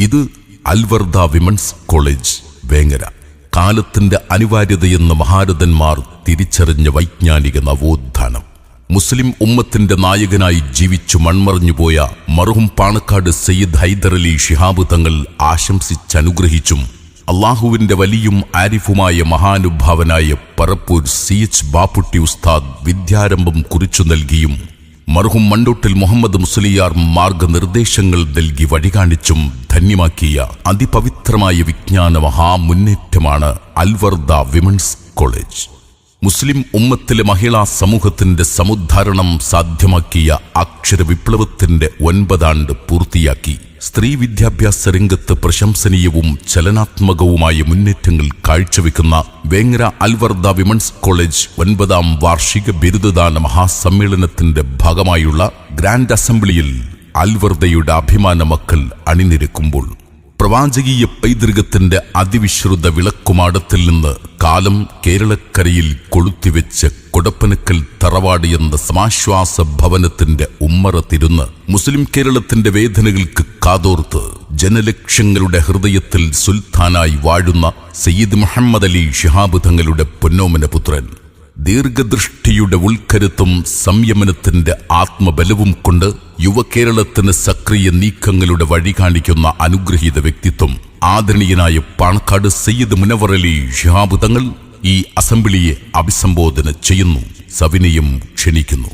ഇത് അൽവർദ women's college, Vengara. കാലത്തിന്റെ അനിവാര്യതയെന്ന് മഹാരഥന്മാർ തിരിച്ചറിഞ്ഞ വൈജ്ഞാനിക നവോത്ഥാനം. മുസ്ലിം ഉമ്മത്തിന്റെ നായകനായി ജീവിച്ചു മൺമറഞ്ഞുപോയ മർഹൂം പാണക്കാട് സയ്യിദ് ഹൈദരലി ശിഹാബ് തങ്ങൾ ആശംസിച്ചനുഗ്രഹിച്ചും അള്ളാഹുവിന്റെ വലിയും ആരിഫുമായ മഹാനുഭാവനായ പറപ്പൂർ CH ബാപ്പുട്ടി ഉസ്താദ് വിദ്യാരംഭം കുറിച്ചു നൽകിയും മർഹൂം മണ്ടോട്ടിൽ മുഹമ്മദ് മുസ്ലിയാർ മാർഗനിർദ്ദേശങ്ങൾ നൽകി വഴികാണിച്ചും ധന്യമാക്കിയ അതിപവിത്രമായ വിജ്ഞാന മഹാമുന്നേറ്റമാണ് അൽവർദ വിമൻസ് കോളേജ്. മുസ്ലിം ഉമ്മത്തിലെ മഹിളാ സമൂഹത്തിന്റെ സമുദ്ധാരണം സാധ്യമാക്കിയ അക്ഷര വിപ്ലവത്തിന്റെ 9 ആണ്ട് പൂർത്തിയാക്കി സ്ത്രീ വിദ്യാഭ്യാസ രംഗത്ത് പ്രശംസനീയവും ചലനാത്മകവുമായ മുന്നേറ്റങ്ങൾ കാഴ്ചവെക്കുന്ന വേങ്ങര അൽവർദ വിമൻസ് കോളേജ് 9ാം വാർഷിക ബിരുദദാന മഹാസമ്മേളനത്തിന്റെ ഭാഗമായുള്ള ഗ്രാൻഡ് അസംബ്ലിയിൽ അൽവർദയുടെ അഭിമാന മക്കൾ അണിനിരക്കുമ്പോൾ പ്രവാചകീയ പൈതൃകത്തിന്റെ അതിവിശ്രുത വിളക്കുമാടത്തിൽ നിന്ന് കാലം കേരളക്കരയിൽ കൊളുത്തിവെച്ച് കൊടപ്പനക്കൽ തറവാട് എന്ന സമാശ്വാസ ഭവനത്തിന്റെ ഉമ്മറത്തിരുന്ന് മുസ്ലിം കേരളത്തിന്റെ വേദനകൾക്ക് കാതോർത്ത് ജനലക്ഷങ്ങളുടെ ഹൃദയത്തിൽ സുൽത്താനായി വാഴുന്ന സയ്യിദ് മുഹമ്മദ് അലി ശിഹാബ് തങ്ങളുടെ പൊന്നോമന പുത്രൻ, ദീർഘദൃഷ്ടിയുടെ ഉൾക്കരുത്തും സംയമനത്തിന്റെ ആത്മബലവും കൊണ്ട് യുവകേരളത്തിന് സക്രിയ നീക്കങ്ങളുടെ വഴി കാണിക്കുന്ന അനുഗ്രഹീത വ്യക്തിത്വം ആദരണീയനായ പാണക്കാട് സയ്യിദ് മുനവർ അലി ശിഹാബ് തങ്ങൾ ഈ അസംബ്ലിയെ അഭിസംബോധന ചെയ്യുന്നു, സവിനയം ക്ഷണിക്കുന്നു.